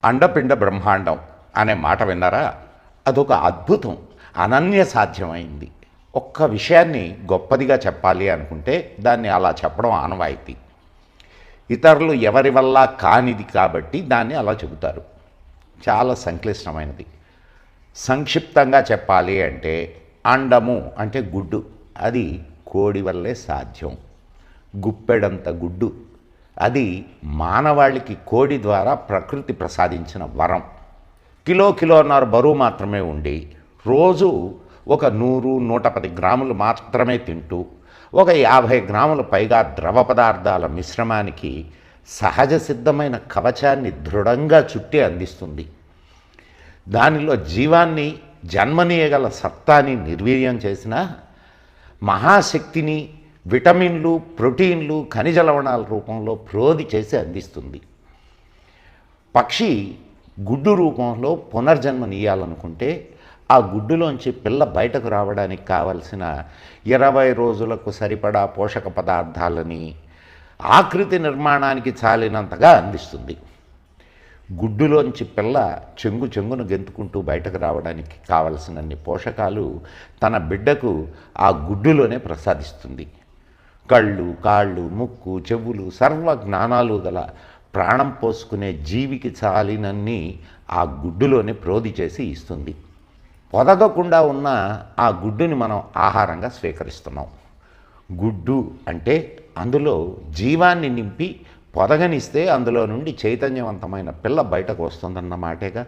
అండపిండ బ్రహ్మాండం అనే మాట విన్నారా? అదొక అద్భుతం, అనన్య సాధ్యమైంది. ఒక్క విషయాన్ని గొప్పదిగా చెప్పాలి అనుకుంటే దాన్ని అలా చెప్పడం ఆనవాయితీ. ఇతరులు ఎవరి వల్ల కానిది కాబట్టి దాన్ని అలా చెబుతారు. చాలా సంక్లిష్టమైనది. సంక్షిప్తంగా చెప్పాలి అంటే అండము అంటే గుడ్డు, అది కోడి వల్లే సాధ్యం. గుప్పెడంత గుడ్డు, అది మానవాళికి కోడి ద్వారా ప్రకృతి ప్రసాదించిన వరం. కిలోన్నర బరువు మాత్రమే ఉండి రోజు ఒక 100-110 గ్రాములు మాత్రమే తింటూ ఒక 50 గ్రాముల పైగా ద్రవ పదార్థాల మిశ్రమానికి సహజ సిద్ధమైన కవచాన్ని దృఢంగా చుట్టి అందిస్తుంది. దానిలో జీవాన్ని జన్మనీయగల సత్తాని నిర్వీర్యం చేసిన మహాశక్తిని విటమిన్లు, ప్రోటీన్లు, ఖనిజ లవణాల రూపంలో ప్రోధి చేసి అందిస్తుంది. పక్షి గుడ్డు రూపంలో పునర్జన్మనీయాలనుకుంటే ఆ గుడ్డులోంచి పిల్ల బయటకు రావడానికి కావలసిన 20 రోజులకు సరిపడా పోషక పదార్థాలని ఆకృతి నిర్మాణానికి చాలినంతగా అందిస్తుంది. గుడ్డులోంచి పిల్ల చెంగును గెంతుకుంటూ బయటకు రావడానికి కావలసినన్ని పోషకాలు తన బిడ్డకు ఆ గుడ్డులోనే ప్రసాదిస్తుంది. కళ్ళు, కాళ్ళు, ముక్కు, చెవులు, సర్వ జ్ఞానాలు గల ప్రాణం పోసుకునే జీవికి చాలినన్ని ఆ గుడ్డులోనే ప్రోధి చేసి ఇస్తుంది. పొదగకుండా ఉన్న ఆ గుడ్డుని మనం ఆహారంగా స్వీకరిస్తున్నాం. గుడ్డు అంటే అందులో జీవాన్ని నింపి పొదగనిస్తే అందులో నుండి చైతన్యవంతమైన పిల్ల బయటకు వస్తుందన్నమాటేగా.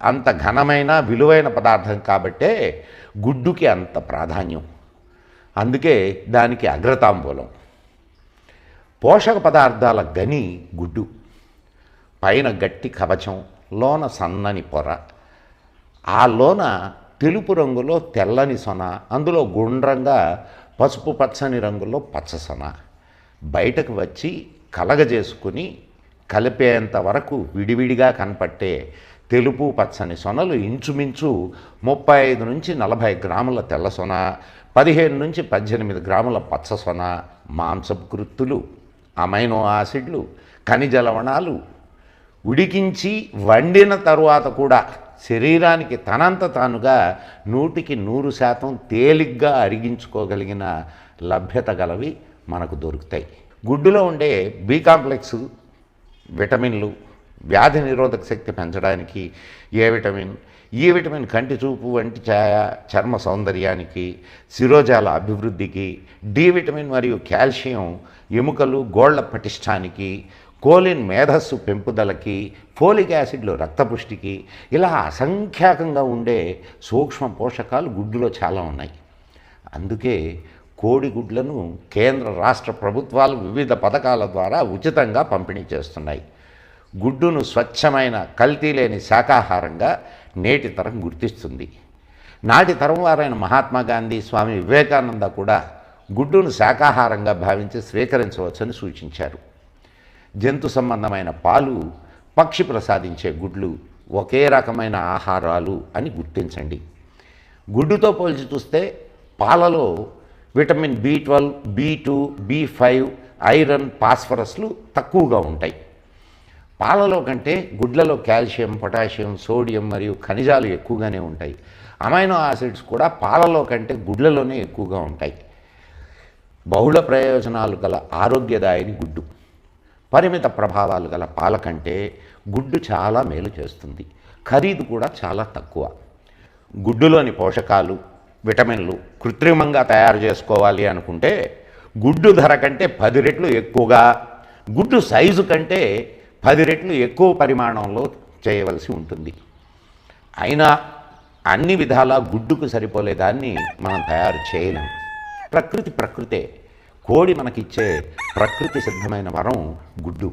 అంత ఘనమైన విలువైన పదార్థం కాబట్టే గుడ్డుకి అంత ప్రాధాన్యం. అందుకే దానికి అగ్రతాంబూలం. పోషక పదార్థాల గని గుడ్డు. పైన గట్టి కవచం, లోన సన్నని పొర, ఆ లోన తెలుపు రంగులో తెల్లని సొన, అందులో గుండ్రంగా పసుపు పచ్చని రంగులో పచ్చ సొన. బయటకు వచ్చి కలగజేసుకుని కలిపేంత వరకు విడివిడిగా కనపట్టే తెలుపు పచ్చని సొనలు ఇంచుమించు 35-40 గ్రాముల తెల్ల సొన, 15-18 గ్రాముల పచ్చ సొన, మాంసపు కృత్తులు, అమైనో యాసిడ్లు, ఖనిజ లవణాలు, ఉడికించి వండిన తరువాత కూడా శరీరానికి తనంత తానుగా 100% తేలిగ్గా అరిగించుకోగలిగిన లభ్యత గలవి మనకు దొరుకుతాయి. గుడ్డులో ఉండే బి కాంప్లెక్స్ విటమిన్లు వ్యాధి నిరోధక శక్తి పెంచడానికి ఏ విటమిన్, ఈ విటమిన్ కంటి చూపు, వంటి ఛాయ, చర్మ సౌందర్యానికి, శిరోజాల అభివృద్ధికి, డి విటమిన్ మరియు కాల్షియం ఎముకలు, గోళ్ల పటిష్టానికి, కోలిన్ మేధస్సు పెంపుదలకి, ఫోలిక్ యాసిడ్లు రక్తపుష్టికి, ఇలా అసంఖ్యాకంగా ఉండే సూక్ష్మ పోషకాలు గుడ్డులో చాలా ఉన్నాయి. అందుకే కోడిగుడ్లను కేంద్ర రాష్ట్ర ప్రభుత్వాలు వివిధ పథకాల ద్వారా ఉచితంగా పంపిణీ చేస్తున్నాయి. గుడ్డును స్వచ్ఛమైన కల్తీ లేని శాకాహారంగా నేటి తరం గుర్తిస్తుంది. నాటి తరం వారైన మహాత్మా గాంధీ, స్వామి వివేకానంద కూడా గుడ్డును శాకాహారంగా భావించి స్వీకరించవచ్చని సూచించారు. జంతు సంబంధమైన పాలు, పక్షి ప్రసాదించే గుడ్లు ఒకే రకమైన ఆహారాలు అని గుర్తించండి. గుడ్డుతో పోల్చి చూస్తే పాలలో vitamin B12, B2, B5, iron, ఫాస్ఫరస్లు తక్కువగా ఉంటాయి. పాలలో కంటే గుడ్లలో కాల్షియం, పొటాషియం, సోడియం మరియు ఖనిజాలు ఎక్కువగానే ఉంటాయి. అమైనో యాసిడ్స్ కూడా పాలలో కంటే గుడ్లలోనే ఎక్కువగా ఉంటాయి. బహుళ ప్రయోజనాలు గల ఆరోగ్యదాయిని గుడ్డు. పరిమిత ప్రభావాలు గల పాల కంటే గుడ్డు చాలా మేలు చేస్తుంది. ఖరీదు కూడా చాలా తక్కువ. గుడ్డులోని పోషకాలు, విటమిన్లు కృత్రిమంగా తయారు చేసుకోవాలి అనుకుంటే గుడ్డు ధర కంటే 10 రెట్లు ఎక్కువగా, గుడ్డు సైజు కంటే 10 రెట్లు ఎక్కువ పరిమాణంలో చేయవలసి ఉంటుంది. అయినా అన్ని విధాలా గుడ్డుకు సరిపోలేదాన్ని మనం తయారు చేయలేం. ప్రకృతే. కోడి మనకిచ్చే ప్రకృతి సిద్ధమైన వరం గుడ్డు.